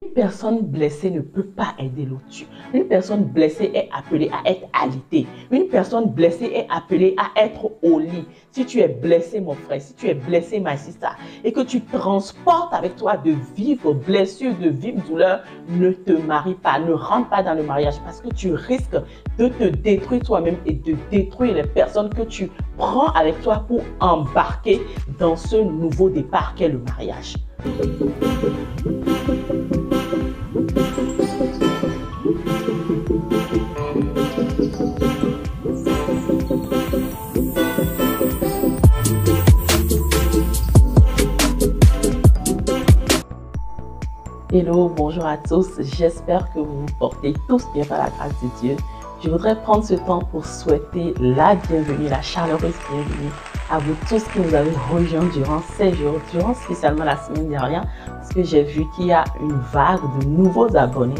Une personne blessée ne peut pas aider l'autre. Une personne blessée est appelée à être alitée. Une personne blessée est appelée à être au lit. Si tu es blessé, mon frère, si tu es blessé, ma sister, et que tu transportes avec toi de vives blessures, de vives douleurs, ne te marie pas, ne rentre pas dans le mariage parce que tu risques de te détruire toi-même et de détruire les personnes que tu prends avec toi pour embarquer dans ce nouveau départ qu'est le mariage. Hello, bonjour à tous, j'espère que vous vous portez tous bien par la grâce de Dieu. Je voudrais prendre ce temps pour souhaiter la bienvenue, la chaleureuse bienvenue à vous tous qui nous avez rejoints durant ces jours, durant spécialement la semaine dernière, parce que j'ai vu qu'il y a une vague de nouveaux abonnés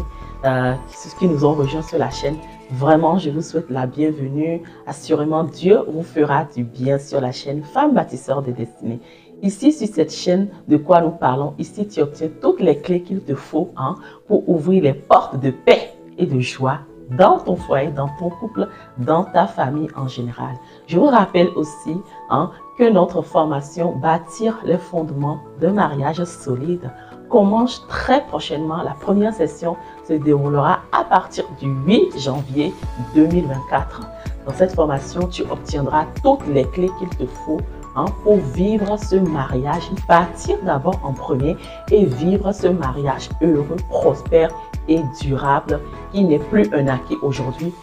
qui nous ont rejoints sur la chaîne. Vraiment, je vous souhaite la bienvenue. Assurément, Dieu vous fera du bien sur la chaîne Femme Bâtisseur de Destinée. Ici, sur cette chaîne, de quoi nous parlons, ici, tu obtiens toutes les clés qu'il te faut pour ouvrir les portes de paix et de joie dans ton foyer, dans ton couple, dans ta famille en général. Je vous rappelle aussi que notre formation Bâtir les fondements d'un mariage solide commence très prochainement. La première session se déroulera à partir du 8 janvier 2024. Dans cette formation, tu obtiendras toutes les clés qu'il te faut pour vivre ce mariage, bâtir d'abord en premier et vivre ce mariage heureux, prospère et durable qui n'est plus un acquis aujourd'hui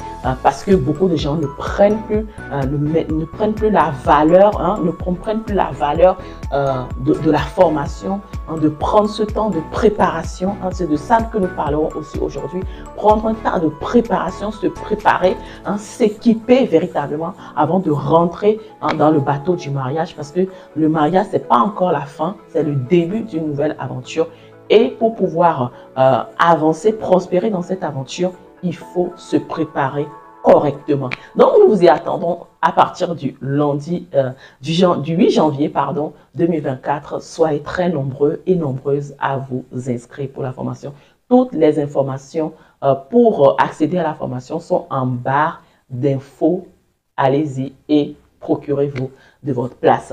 parce que beaucoup de gens ne prennent plus, la valeur, ne comprennent plus la valeur de la formation, de prendre ce temps de préparation. C'est de ça que nous parlerons aussi aujourd'hui. Prendre un temps de préparation, se préparer, s'équiper véritablement avant de rentrer dans le bateau du mariage parce que le mariage, ce n'est pas encore la fin, c'est le début d'une nouvelle aventure. Et pour pouvoir avancer, prospérer dans cette aventure, il faut se préparer correctement. Donc, nous vous y attendons à partir du lundi, du 8 janvier 2024. Soyez très nombreux et nombreuses à vous inscrire pour la formation. Toutes les informations pour accéder à la formation sont en barre d'infos. Allez-y et procurez-vous de votre place.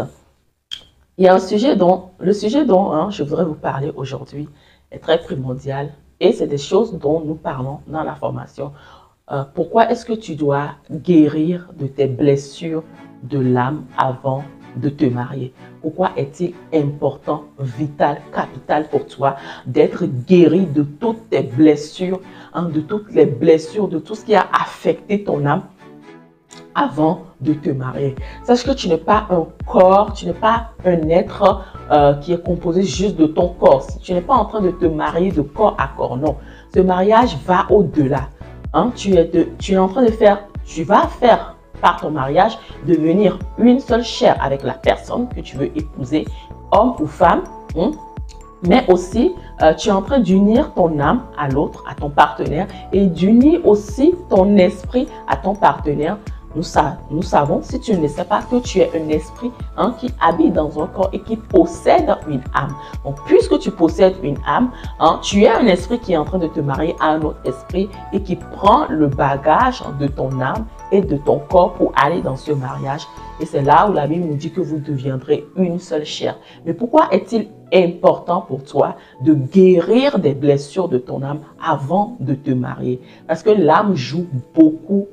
Il y a le sujet dont je voudrais vous parler aujourd'hui est très primordial et c'est des choses dont nous parlons dans la formation. Pourquoi est-ce que tu dois guérir de tes blessures de l'âme avant de te marier? Pourquoi est-il important, vital, capital pour toi d'être guéri de toutes tes blessures, de toutes les blessures, de tout ce qui a affecté ton âme avant de te marier? Sache que tu n'es pas un corps, tu n'es pas un être qui est composé juste de ton corps. Tu n'es pas en train de te marier de corps à corps, non. Ce mariage va au-delà. Tu es en train de faire, tu vas faire par ton mariage devenir une seule chair avec la personne que tu veux épouser, homme ou femme. Mais aussi, tu es en train d'unir ton âme à l'autre, à ton partenaire, et d'unir aussi ton esprit à ton partenaire. Nous savons, si tu ne le sais pas, que tu es un esprit qui habite dans un corps et qui possède une âme. Donc, puisque tu possèdes une âme, tu es un esprit qui est en train de te marier à un autre esprit et qui prend le bagage de ton âme et de ton corps pour aller dans ce mariage. Et c'est là où la Bible nous dit que vous deviendrez une seule chair. Mais pourquoi est-il important pour toi de guérir des blessures de ton âme avant de te marier? Parce que l'âme joue beaucoup.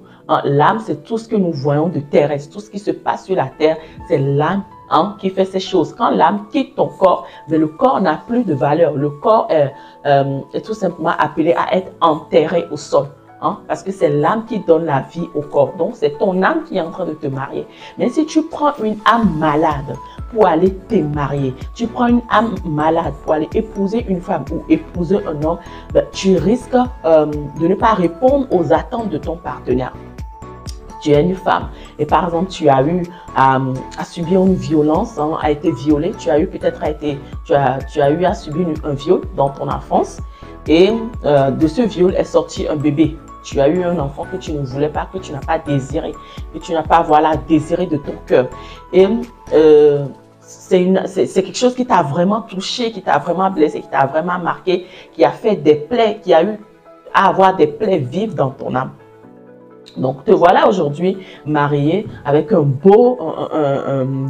L'âme, c'est tout ce que nous voyons de terrestre, tout ce qui se passe sur la terre, c'est l'âme qui fait ces choses. Quand l'âme quitte ton corps, mais le corps n'a plus de valeur. Le corps est tout simplement appelé à être enterré au sol. Parce que c'est l'âme qui donne la vie au corps. Donc, c'est ton âme qui est en train de te marier. Mais si tu prends une âme malade pour aller te marier, tu prends une âme malade pour aller épouser une femme ou épouser un homme, tu risques de ne pas répondre aux attentes de ton partenaire. Tu es une femme et par exemple tu as eu à subir une violence, a été violée, tu as eu peut-être à subir un viol dans ton enfance et de ce viol est sorti un bébé. Tu as eu un enfant que tu ne voulais pas, que tu n'as pas désiré, que tu n'as pas désiré de ton cœur. Et c'est quelque chose qui t'a vraiment touché, qui t'a vraiment blessé, qui t'a vraiment marqué, qui a fait des plaies, qui a eu à avoir des plaies vives dans ton âme. Donc, te voilà aujourd'hui marié avec un beau,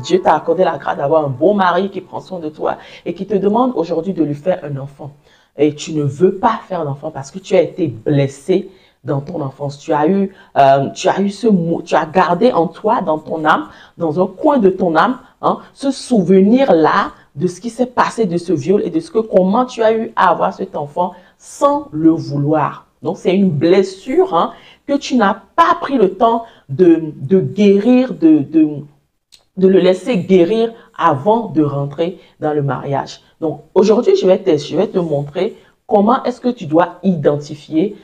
Dieu t'a accordé la grâce d'avoir un beau mari qui prend soin de toi et qui te demande aujourd'hui de lui faire un enfant. Et tu ne veux pas faire d'enfant parce que tu as été blessé dans ton enfance. Tu as eu ce mot, tu as gardé en toi, dans ton âme, dans un coin de ton âme, hein, ce souvenir-là de ce qui s'est passé de ce viol et de comment tu as eu à avoir cet enfant sans le vouloir. Donc, c'est une blessure, hein, que tu n'as pas pris le temps de guérir, de le laisser guérir avant de rentrer dans le mariage. Donc, aujourd'hui, je vais te montrer comment est-ce que tu dois identifier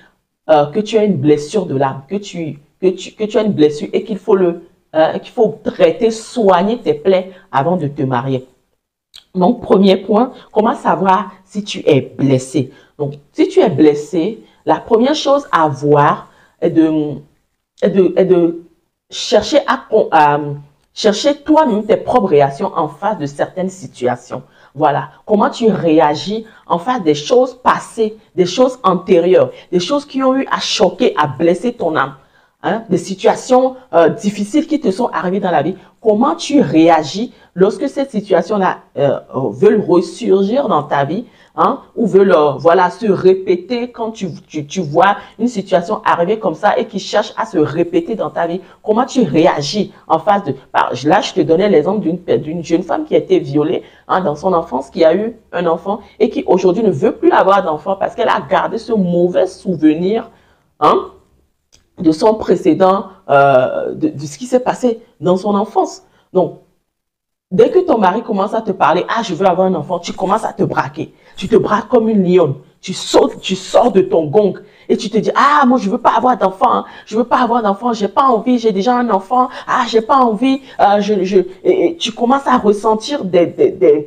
que tu as une blessure de l'âme, que tu as une blessure et qu'il faut traiter, soigner tes plaies avant de te marier. Donc, premier point, comment savoir si tu es blessé? Donc, si tu es blessé, la première chose à voir est de chercher chercher toi-même tes propres réactions en face de certaines situations. Voilà, comment tu réagis en face des choses passées, des choses antérieures, des choses qui ont eu à choquer, à blesser ton âme. Hein, des situations difficiles qui te sont arrivées dans la vie. Comment tu réagis lorsque cette situation-là veut ressurgir dans ta vie, hein, ou veut voilà, se répéter quand tu vois une situation arriver comme ça et qui cherche à se répéter dans ta vie. Comment tu réagis en face de... Là, je te donnais l'exemple d'une jeune femme qui a été violée, hein, dans son enfance, qui a eu un enfant et qui aujourd'hui ne veut plus avoir d'enfant parce qu'elle a gardé ce mauvais souvenir, hein, de son précédent, de ce qui s'est passé dans son enfance. Donc, dès que ton mari commence à te parler, ah, je veux avoir un enfant, tu commences à te braquer. Tu te braques comme une lionne. Tu sautes, tu sors de ton gong et tu te dis, ah, moi, je veux pas avoir d'enfant, hein. Je veux pas avoir d'enfant, j'ai pas envie, j'ai déjà un enfant, ah, j'ai pas envie, et tu commences à ressentir des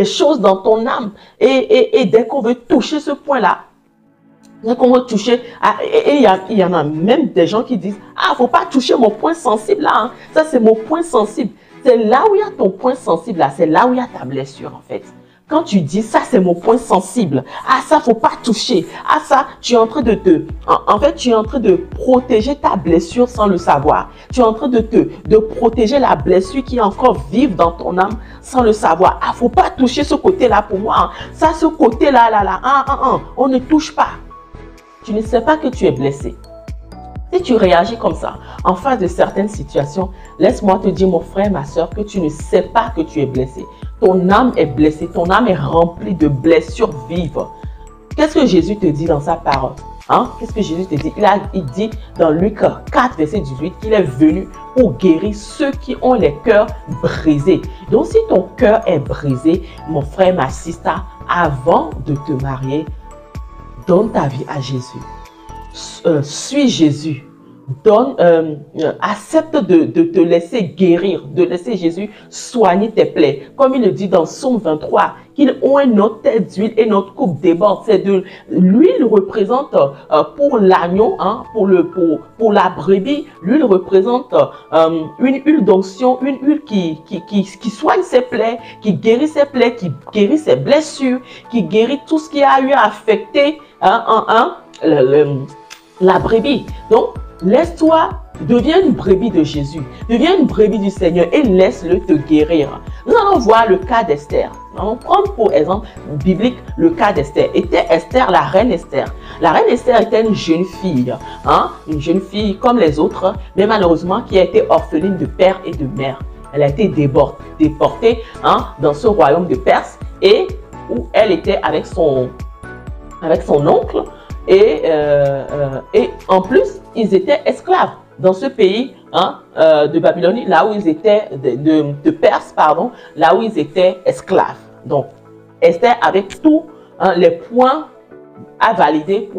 choses dans ton âme. Et dès qu'on veut toucher ce point-là, qu'on va toucher, et il y en a même des gens qui disent, ah, faut pas toucher mon point sensible là, hein. Ça c'est mon point sensible. C'est là où il y a ton point sensible là, c'est là où il y a ta blessure en fait. Quand tu dis, ça c'est mon point sensible, ah ça faut pas toucher, ah ça, tu es en train en fait tu es en train de protéger ta blessure sans le savoir. Tu es en train de protéger la blessure qui est encore vive dans ton âme sans le savoir. Ah, faut pas toucher ce côté là pour moi, hein. Ça, ce côté là, on ne touche pas. Tu ne sais pas que tu es blessé. Si tu réagis comme ça, en face de certaines situations, laisse-moi te dire, mon frère, ma soeur, que tu ne sais pas que tu es blessé. Ton âme est blessée, ton âme est remplie de blessures vives. Qu'est-ce que Jésus te dit dans sa parole? Hein? Qu'est-ce que Jésus te dit? Il dit dans Luc 4, verset 18, qu'il est venu pour guérir ceux qui ont les cœurs brisés. Donc, si ton cœur est brisé, mon frère, ma sister, avant de te marier, donne ta vie à Jésus. Suis Jésus. Accepte de te laisser guérir, de laisser Jésus soigner tes plaies. Comme il le dit dans Psaume 23, qu'il oint notre tête d'huile et notre coupe déborde. C'est de l'huile représente pour l'agneau, hein, pour la brebis, l'huile représente une huile d'onction, une huile qui soigne ses plaies, qui guérit ses plaies, qui guérit ses blessures, qui guérit tout ce qui a eu à affecter la brebis. Donc, laisse-toi, deviens une brebis de Jésus, deviens une brebis du Seigneur et laisse-le te guérir. Nous allons voir le cas d'Esther. Nous allons prendre pour exemple biblique le cas d'Esther. Était Esther, la reine Esther. La reine Esther était une jeune fille, hein, une jeune fille comme les autres, mais malheureusement qui a été orpheline de père et de mère. Elle a été déportée, hein, dans ce royaume de Perse et où elle était avec son oncle. Et en plus, ils étaient esclaves dans ce pays, hein, de Babylonie, là où ils étaient, de Perse, pardon, là où ils étaient esclaves. Donc, Esther avec tous, hein, les points à valider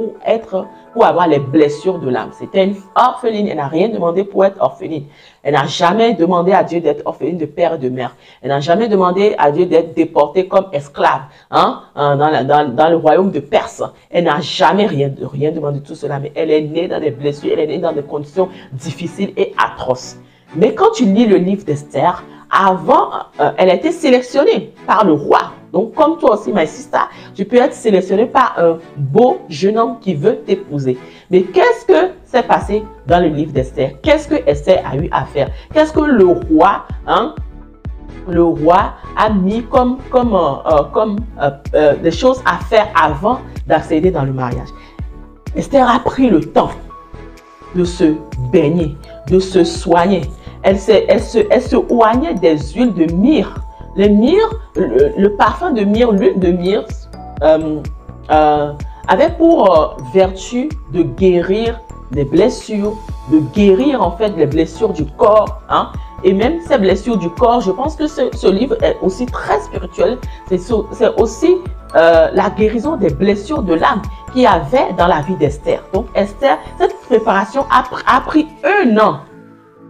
pour avoir les blessures de l'âme. C'était une orpheline, elle n'a rien demandé pour être orpheline. Elle n'a jamais demandé à Dieu d'être orpheline de père et de mère. Elle n'a jamais demandé à Dieu d'être déportée comme esclave, hein, dans le royaume de Perse. Elle n'a jamais rien demandé de tout cela, mais elle est née dans des blessures, elle est née dans des conditions difficiles et atroces. Mais quand tu lis le livre d'Esther, avant, elle a été sélectionnée par le roi. Donc, comme toi aussi, ma sister, tu peux être sélectionné par un beau jeune homme qui veut t'épouser. Mais qu'est-ce que s'est passé dans le livre d'Esther? Qu'est-ce que Esther a eu à faire? Qu'est-ce que le roi a mis comme des choses à faire avant d'accéder dans le mariage? Esther a pris le temps de se baigner, de se soigner. Elle se oignait des huiles de myrrhe. Le parfum de myrrhe, l'huile de myrrhe avait pour vertu de guérir des blessures, de guérir en fait les blessures du corps. Hein. Et même ces blessures du corps, je pense que ce livre est aussi très spirituel. C'est aussi la guérison des blessures de l'âme qu'il y avait dans la vie d'Esther. Donc Esther, cette préparation a pris 1 an.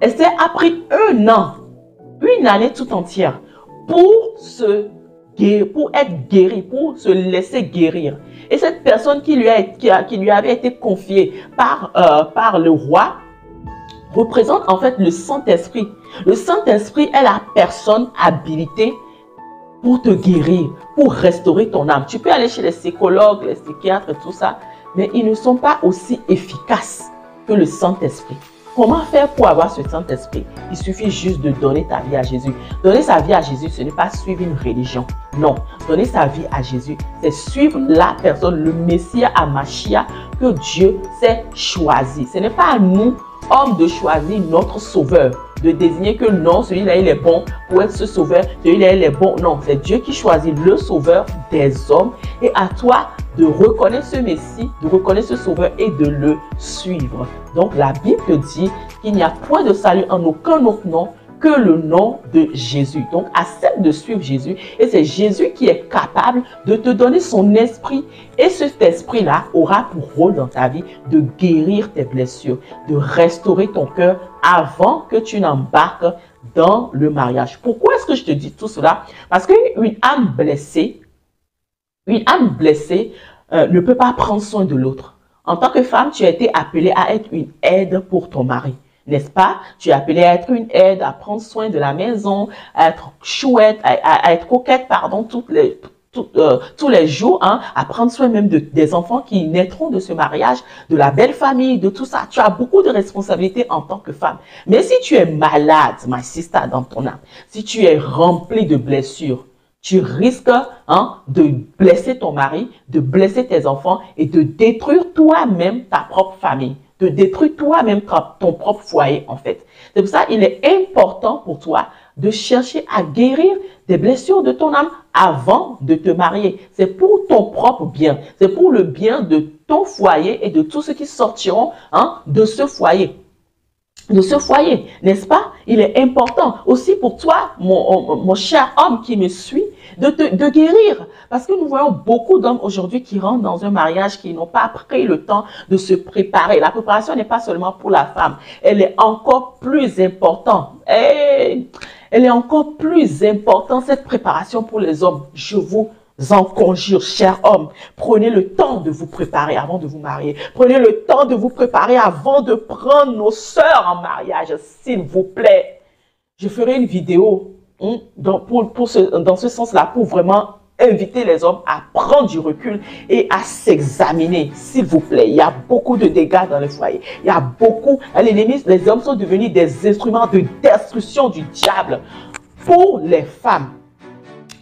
Esther a pris 1 an, une année tout entière pour être guérie, pour se laisser guérir. Et cette personne qui lui avait été confiée par le roi représente en fait le Saint-Esprit. Le Saint-Esprit est la personne habilitée pour te guérir, pour restaurer ton âme. Tu peux aller chez les psychologues, les psychiatres et tout ça, mais ils ne sont pas aussi efficaces que le Saint-Esprit. Comment faire pour avoir ce Saint-Esprit? Il suffit juste de donner ta vie à Jésus. Donner sa vie à Jésus, ce n'est pas suivre une religion. Non, donner sa vie à Jésus, c'est suivre la personne, le Messie Amashia que Dieu s'est choisi. Ce n'est pas à nous, hommes, de choisir notre sauveur, de désigner que non, celui-là il est bon pour être ce sauveur, celui-là il est bon. Non, c'est Dieu qui choisit le sauveur des hommes et à toi de reconnaître ce Messie, de reconnaître ce sauveur et de le suivre. Donc la Bible te dit qu'il n'y a point de salut en aucun autre nom que le nom de Jésus. Donc accepte de suivre Jésus et c'est Jésus qui est capable de te donner son esprit et cet esprit-là aura pour rôle dans ta vie de guérir tes blessures, de restaurer ton cœur avant que tu n'embarques dans le mariage. Pourquoi est-ce que je te dis tout cela? Parce qu'une âme blessée, ne peut pas prendre soin de l'autre. En tant que femme, tu as été appelée à être une aide pour ton mari. N'est-ce pas? Tu es appelée à être une aide, à prendre soin de la maison, à être chouette, à être coquette, pardon, tous les jours, hein, à prendre soin même des enfants qui naîtront de ce mariage, de la belle famille, de tout ça. Tu as beaucoup de responsabilités en tant que femme. Mais si tu es malade, my sister, dans ton âme, si tu es remplie de blessures, tu risques de blesser ton mari, de blesser tes enfants et de détruire toi-même ta propre famille, de détruire toi-même ton propre foyer en fait. C'est pour ça qu'il est important pour toi de chercher à guérir des blessures de ton âme avant de te marier. C'est pour ton propre bien, c'est pour le bien de ton foyer et de tous ceux qui sortiront de ce foyer. N'est-ce pas? Il est important aussi pour toi, mon cher homme qui me suit, de guérir. Parce que nous voyons beaucoup d'hommes aujourd'hui qui rentrent dans un mariage qui n'ont pas pris le temps de se préparer. La préparation n'est pas seulement pour la femme, elle est encore plus importante. Elle est encore plus importante, cette préparation pour les hommes. Je vous en conjure, chers hommes, prenez le temps de vous préparer avant de vous marier. Prenez le temps de vous préparer avant de prendre nos sœurs en mariage, s'il vous plaît. Je ferai une vidéo dans ce sens-là pour vraiment inviter les hommes à prendre du recul et à s'examiner, s'il vous plaît. Il y a beaucoup de dégâts dans le foyer. Il y a beaucoup, les hommes sont devenus des instruments de destruction du diable pour les femmes.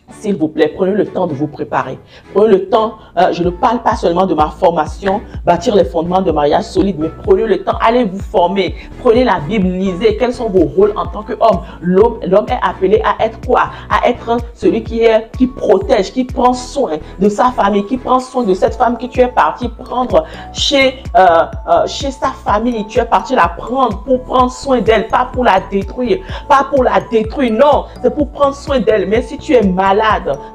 S'il vous plaît, prenez le temps de vous préparer. Prenez le temps, je ne parle pas seulement de ma formation, bâtir les fondements de mariage solide, mais prenez le temps, allez vous former. Prenez la Bible, lisez. Quels sont vos rôles en tant qu'homme? L'homme est appelé à être quoi? À être celui qui protège, qui prend soin de sa famille, qui prend soin de cette femme que tu es parti prendre chez sa famille. Tu es parti la prendre pour prendre soin d'elle, pas pour la détruire. Pas pour la détruire, non. C'est pour prendre soin d'elle. Mais si tu es malade,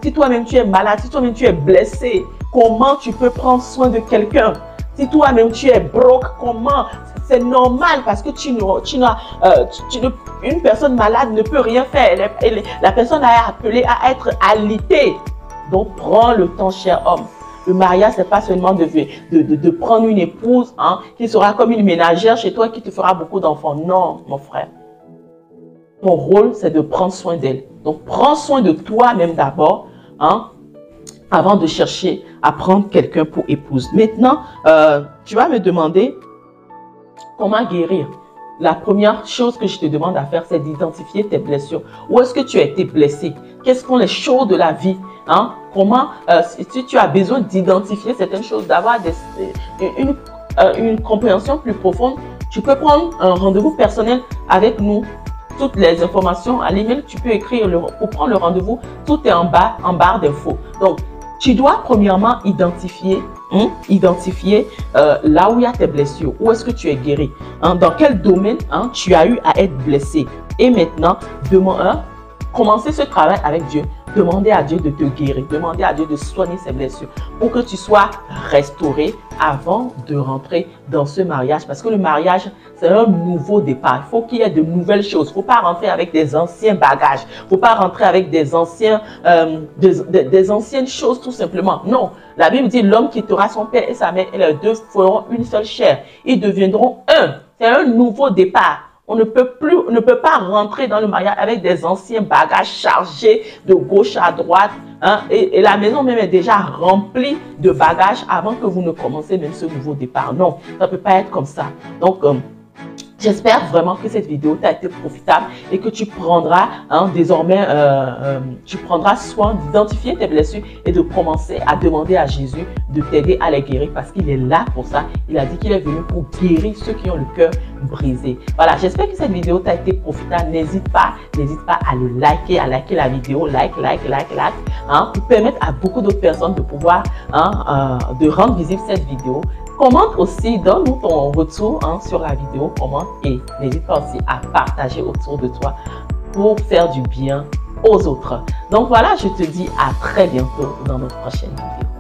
si toi-même tu es malade, si toi-même tu es blessé, comment tu peux prendre soin de quelqu'un? Si toi-même tu es broke, comment? C'est normal parce que une personne malade ne peut rien faire. La personne est appelée à être alitée. Donc prends le temps, cher homme. Le mariage, c'est pas seulement de prendre une épouse qui sera comme une ménagère chez toi qui te fera beaucoup d'enfants. Non, mon frère. ton rôle, c'est de prendre soin d'elle. Donc, prends soin de toi-même d'abord, hein, avant de chercher à prendre quelqu'un pour épouse. Maintenant, tu vas me demander comment guérir. La première chose que je te demande à faire, c'est d'identifier tes blessures. Où est-ce que tu as été blessé? Quelles sont les choses de la vie? Hein? Comment, si tu as besoin d'identifier certaines choses, d'avoir une compréhension plus profonde, tu peux prendre un rendez-vous personnel avec nous. Toutes les informations à l'email, tu peux écrire pour prendre le rendez-vous. Tout est en bas, en barre d'infos. Donc, tu dois premièrement identifier là où il y a tes blessures, où est-ce que tu es guéri, hein, dans quel domaine tu as eu à être blessé. Et maintenant, commencer ce travail avec Dieu. Demander à Dieu de te guérir, demander à Dieu de soigner ses blessures pour que tu sois restauré avant de rentrer dans ce mariage. Parce que le mariage, c'est un nouveau départ. Il faut qu'il y ait de nouvelles choses. Il ne faut pas rentrer avec des anciens bagages. Il ne faut pas rentrer avec des anciennes choses tout simplement. Non, la Bible dit l'homme quittera son père et sa mère et les deux feront une seule chair. Ils deviendront un. C'est un nouveau départ. On ne peut pas rentrer dans le mariage avec des anciens bagages chargés de gauche à droite. Hein, et la maison même est déjà remplie de bagages avant que vous ne commencez même ce nouveau départ. Non, ça ne peut pas être comme ça. Donc, j'espère vraiment que cette vidéo t'a été profitable et que tu prendras désormais, tu prendras soin d'identifier tes blessures et de commencer à demander à Jésus de t'aider à les guérir parce qu'il est là pour ça. Il a dit qu'il est venu pour guérir ceux qui ont le cœur brisé. Voilà, j'espère que cette vidéo t'a été profitable. N'hésite pas à le liker, à liker la vidéo, like, pour permettre à beaucoup d'autres personnes de pouvoir, de rendre visible cette vidéo. Commente aussi, donne-nous ton retour sur la vidéo, commente et n'hésite pas aussi à partager autour de toi pour faire du bien aux autres. Donc voilà, je te dis à très bientôt dans notre prochaine vidéo.